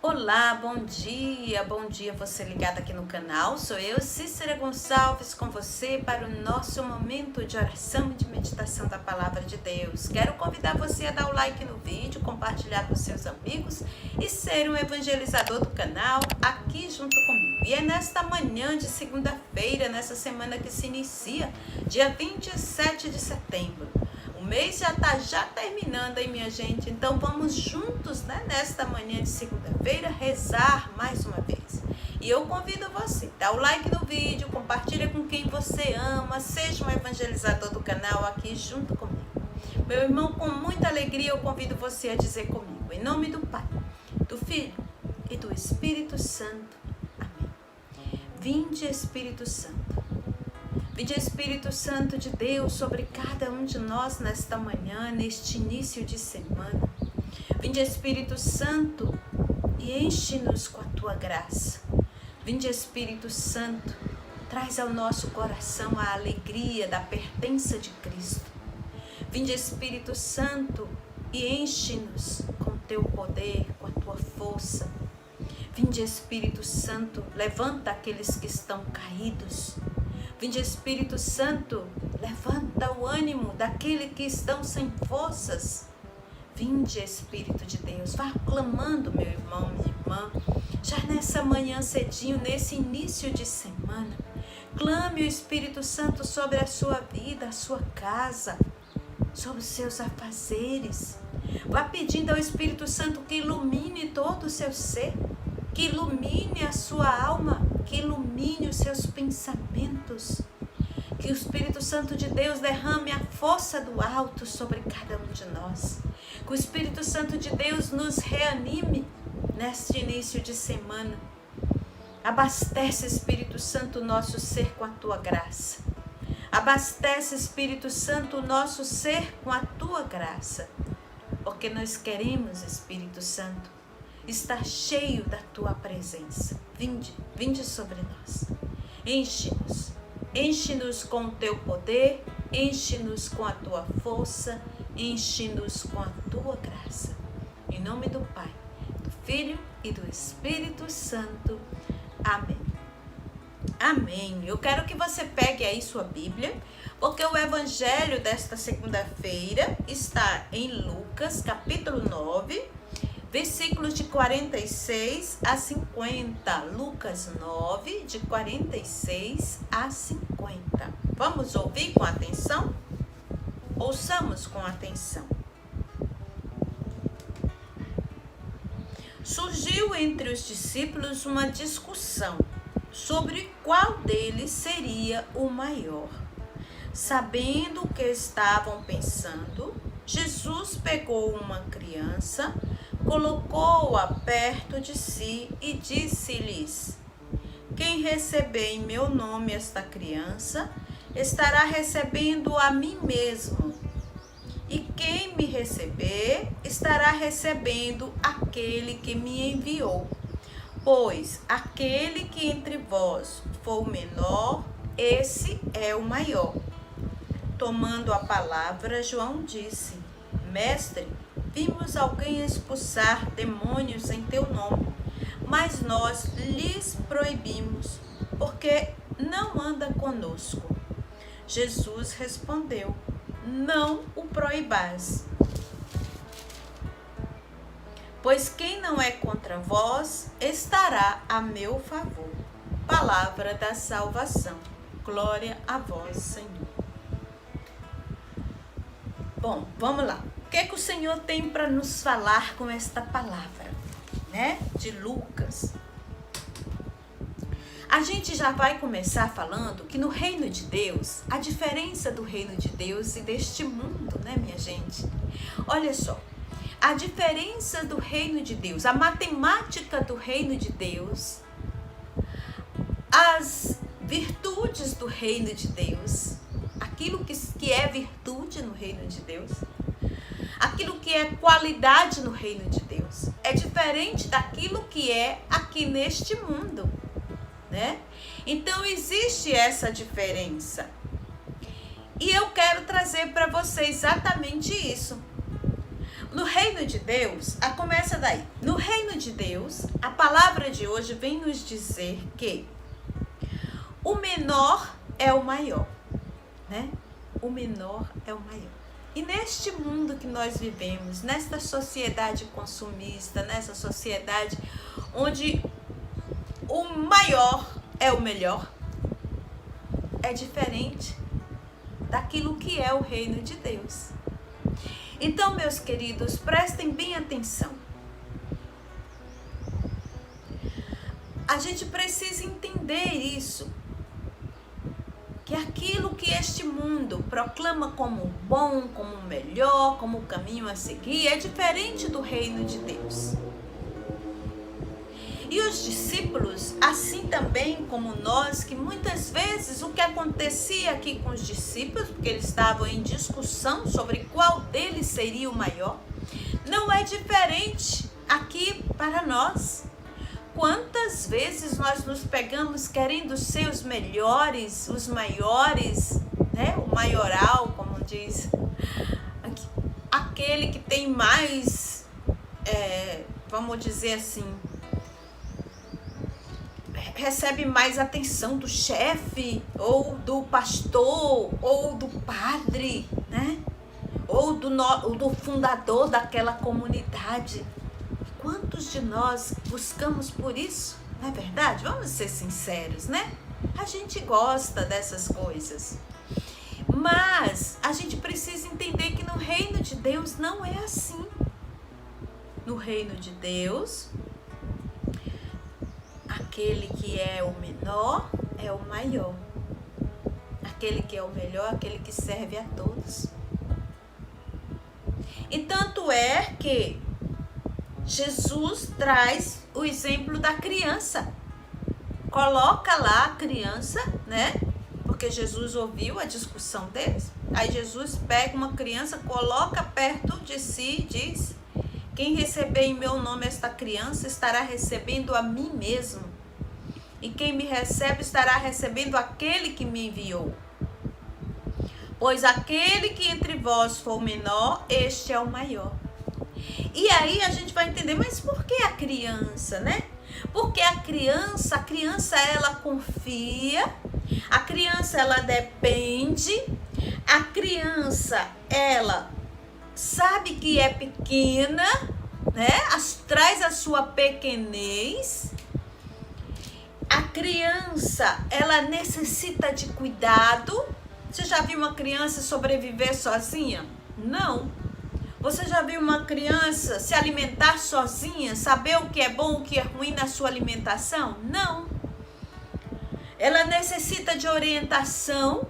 Olá, bom dia você ligado aqui no canal, sou eu, Cícera Gonçalves, com você para o nosso momento de oração e de meditação da Palavra de Deus. Quero convidar você a dar o like no vídeo, compartilhar com seus amigos e ser um evangelizador do canal aqui junto comigo. E é nesta manhã de segunda-feira, nessa semana que se inicia, dia 27 de setembro. O mês já está terminando, hein, minha gente? Então vamos juntos, né, nesta manhã de segunda-feira, rezar mais uma vez. E eu convido você, dá o like no vídeo, compartilha com quem você ama, seja um evangelizador do canal aqui junto comigo. Meu irmão, com muita alegria eu convido você a dizer comigo, em nome do Pai, do Filho e do Espírito Santo. Amém. Vinde, Espírito Santo. Vinde, Espírito Santo de Deus, sobre cada um de nós nesta manhã, neste início de semana. Vinde, Espírito Santo, e enche-nos com a tua graça. Vinde, Espírito Santo, traz ao nosso coração a alegria da pertença de Cristo. Vinde, Espírito Santo, e enche-nos com teu poder, com a tua força. Vinde, Espírito Santo, levanta aqueles que estão caídos. Vinde, Espírito Santo, levanta o ânimo daqueles que estão sem forças. Vinde, Espírito de Deus, vá clamando, meu irmão, minha irmã, já nessa manhã cedinho, nesse início de semana. Clame o Espírito Santo sobre a sua vida, a sua casa, sobre os seus afazeres. Vá pedindo ao Espírito Santo que ilumine todo o seu ser, que ilumine a sua alma, que ilumine os seus pensamentos, que o Espírito Santo de Deus derrame a força do alto sobre cada um de nós, que o Espírito Santo de Deus nos reanime neste início de semana. Abastece, Espírito Santo, o nosso ser com a tua graça. Abastece, Espírito Santo, o nosso ser com a tua graça, porque nós queremos, Espírito Santo, está cheio da tua presença. Vinde sobre nós. Enche-nos. Enche-nos com o teu poder, enche-nos com a tua força, enche-nos com a tua graça. Em nome do Pai, do Filho e do Espírito Santo. Amém. Amém. Eu quero que você pegue aí sua Bíblia, porque o evangelho desta segunda-feira está em Lucas, capítulo 9, versículos de 46 a 50. Lucas 9, de 46 a 50. Vamos ouvir com atenção? Ouçamos com atenção. Surgiu entre os discípulos uma discussão sobre qual deles seria o maior. Sabendo o que estavam pensando, Jesus pegou uma criança, colocou-a perto de si e disse-lhes: quem receber em meu nome esta criança, estará recebendo a mim mesmo. E quem me receber, estará recebendo aquele que me enviou. Pois aquele que entre vós for o menor, esse é o maior. Tomando a palavra, João disse: Mestre, vimos alguém expulsar demônios em teu nome, mas nós lhes proibimos, porque não anda conosco. Jesus respondeu: não o proibais, pois quem não é contra vós estará a meu favor. Palavra da salvação. Glória a vós, Senhor. Bom, vamos lá. O que o Senhor tem para nos falar com esta palavra, né? De Lucas. A gente já vai começar falando que no reino de Deus, a diferença do reino de Deus e deste mundo, né, minha gente? Olha só, a diferença do reino de Deus, a matemática do reino de Deus, as virtudes do reino de Deus, aquilo que é virtude no reino de Deus, aquilo que é qualidade no reino de Deus, é diferente daquilo que é aqui neste mundo, né? Então existe essa diferença. E eu quero trazer para você exatamente isso. No reino de Deus, começa daí. No reino de Deus, a palavra de hoje vem nos dizer que o menor é o maior, né? O menor é o maior. E neste mundo que nós vivemos, nesta sociedade consumista, nessa sociedade onde o maior é o melhor, é diferente daquilo que é o reino de Deus. Então, meus queridos, prestem bem atenção. A gente precisa entender isso, que aquilo que este mundo proclama como bom, como melhor, como o caminho a seguir, é diferente do reino de Deus. E os discípulos, assim também como nós, que muitas vezes o que acontecia aqui com os discípulos, porque eles estavam em discussão sobre qual deles seria o maior, não é diferente aqui para nós. Quantas vezes nós nos pegamos querendo ser os melhores, os maiores, né? O maioral, como diz, aquele que tem mais, vamos dizer assim, recebe mais atenção do chefe, ou do pastor, ou do padre, né? Ou do fundador daquela comunidade. Quantos de nós buscamos por isso? Não é verdade? Vamos ser sinceros, né? A gente gosta dessas coisas. Mas a gente precisa entender que no reino de Deus não é assim. No reino de Deus, aquele que é o menor é o maior. Aquele que é o melhor, aquele que serve a todos. E tanto é que Jesus traz o exemplo da criança. Coloca lá a criança, né? Porque Jesus ouviu a discussão deles. Aí Jesus pega uma criança, coloca perto de si e diz: quem receber em meu nome esta criança estará recebendo a mim mesmo. E quem me recebe estará recebendo aquele que me enviou. Pois aquele que entre vós for o menor, este é o maior. E aí a gente vai entender, mas por que a criança, né? Porque a criança ela confia, a criança ela depende, a criança ela sabe que é pequena, né? Traz a sua pequenez. A criança ela necessita de cuidado. Você já viu uma criança sobreviver sozinha? Não. Você já viu uma criança se alimentar sozinha, saber o que é bom, o que é ruim na sua alimentação? Não. Ela necessita de orientação,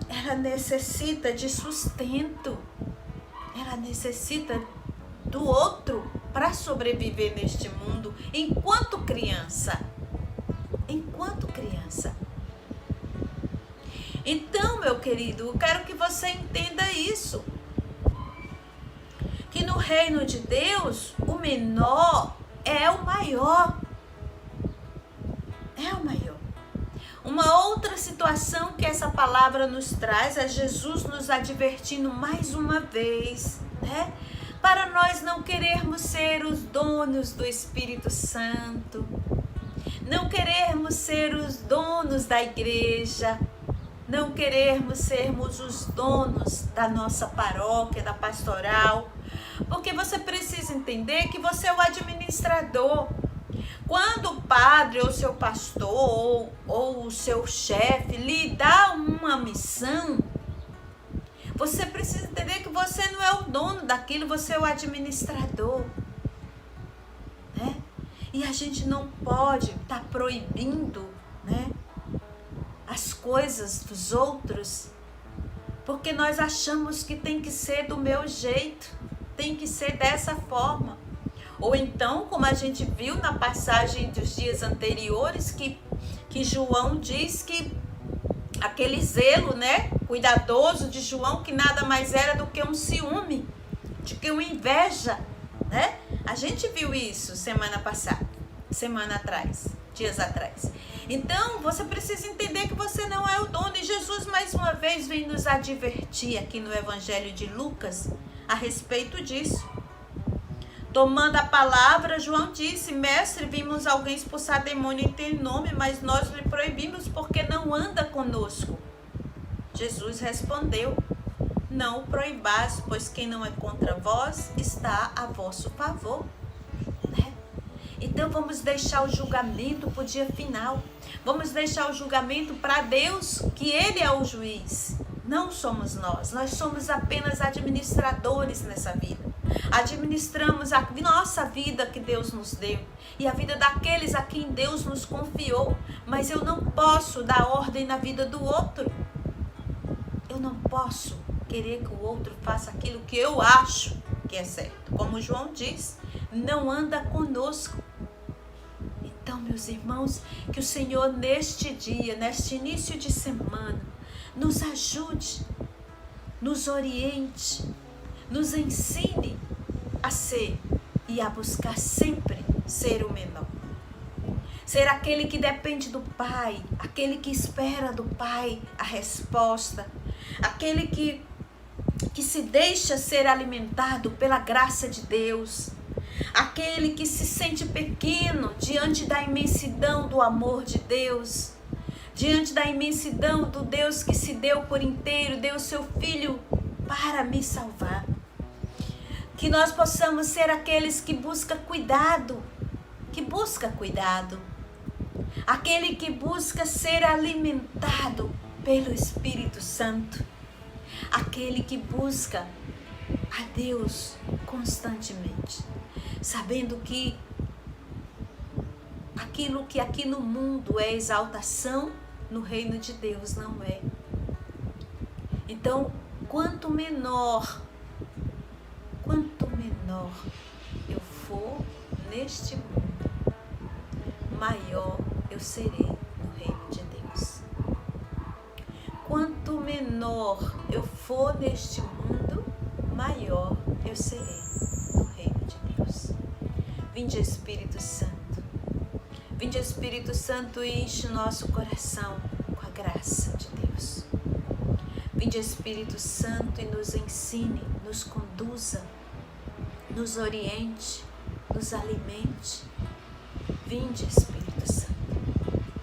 ela necessita de sustento, ela necessita do outro para sobreviver neste mundo enquanto criança. Enquanto criança. Então, meu querido, eu quero que você entenda isso. Que no reino de Deus, o menor é o maior. É o maior. Uma outra situação que essa palavra nos traz é Jesus nos advertindo mais uma vez, né? Para nós não querermos ser os donos do Espírito Santo, não querermos ser os donos da igreja, não querermos sermos os donos da nossa paróquia, da pastoral, porque você precisa entender que você é o administrador. Quando o padre ou seu pastor ou o seu chefe lhe dá uma missão, você precisa entender que você não é o dono daquilo, você é o administrador, né? E a gente não pode estar proibindo, né, as coisas dos outros, porque nós achamos que tem que ser do meu jeito, tem que ser dessa forma. Ou então, como a gente viu na passagem dos dias anteriores, que João diz que aquele zelo, né, cuidadoso de João, que nada mais era do que um ciúme, de que uma inveja, né? A gente viu isso dias atrás. Então, você precisa entender que você não é o dono. E Jesus, mais uma vez, vem nos advertir aqui no Evangelho de Lucas, a respeito disso. Tomando a palavra, João disse: Mestre, vimos alguém expulsar demônio em teu nome, mas nós lhe proibimos porque não anda conosco. Jesus respondeu: Não o proibais, pois quem não é contra vós está a vosso favor. Então vamos deixar o julgamento para o dia final. Vamos deixar o julgamento para Deus, que Ele é o juiz. Não somos nós. Nós somos apenas administradores nessa vida. Administramos a nossa vida que Deus nos deu e a vida daqueles a quem Deus nos confiou. Mas eu não posso dar ordem na vida do outro. Eu não posso querer que o outro faça aquilo que eu acho que é certo. Como João diz, não anda conosco. Então, meus irmãos, que o Senhor neste dia, neste início de semana, nos ajude, nos oriente, nos ensine a ser e a buscar sempre ser o menor. Ser aquele que depende do Pai, aquele que espera do Pai a resposta, aquele que se deixa ser alimentado pela graça de Deus, aquele que se sente pequeno diante da imensidão do amor de Deus, diante da imensidão do Deus que se deu por inteiro, deu seu Filho para me salvar. Que nós possamos ser aqueles que busca cuidado, aquele que busca ser alimentado pelo Espírito Santo, aquele que busca a Deus constantemente, sabendo que aquilo que aqui no mundo é exaltação, no reino de Deus não é. Então, quanto menor eu for neste mundo, maior eu serei no reino de Deus. Quanto menor eu for neste mundo, maior eu serei no reino de Deus. Vinde Espírito Santo. Vinde Espírito Santo e enche o nosso coração com a graça de Deus. Vinde Espírito Santo e nos ensine, nos conduza, nos oriente, nos alimente. Vinde Espírito Santo,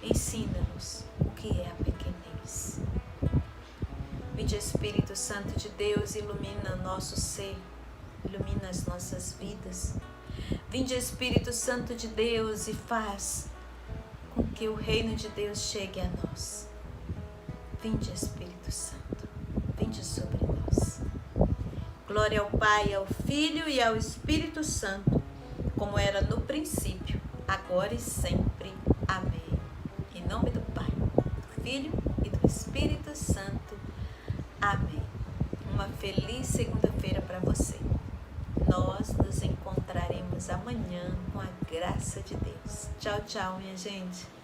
ensina-nos o que é a pequenez. Vinde Espírito Santo de Deus, ilumina o nosso ser, ilumina as nossas vidas. Vinde Espírito Santo de Deus e faz com que o reino de Deus chegue a nós. Vinde Espírito Santo, vinde sobre nós. Glória ao Pai, ao Filho e ao Espírito Santo, como era no princípio, agora e sempre. Amém. Em nome do Pai, do Filho e do Espírito Santo. Amém. Uma feliz segunda-feira para você. Nós nos encontraremos amanhã com a graça de Deus. Tchau, tchau, minha gente.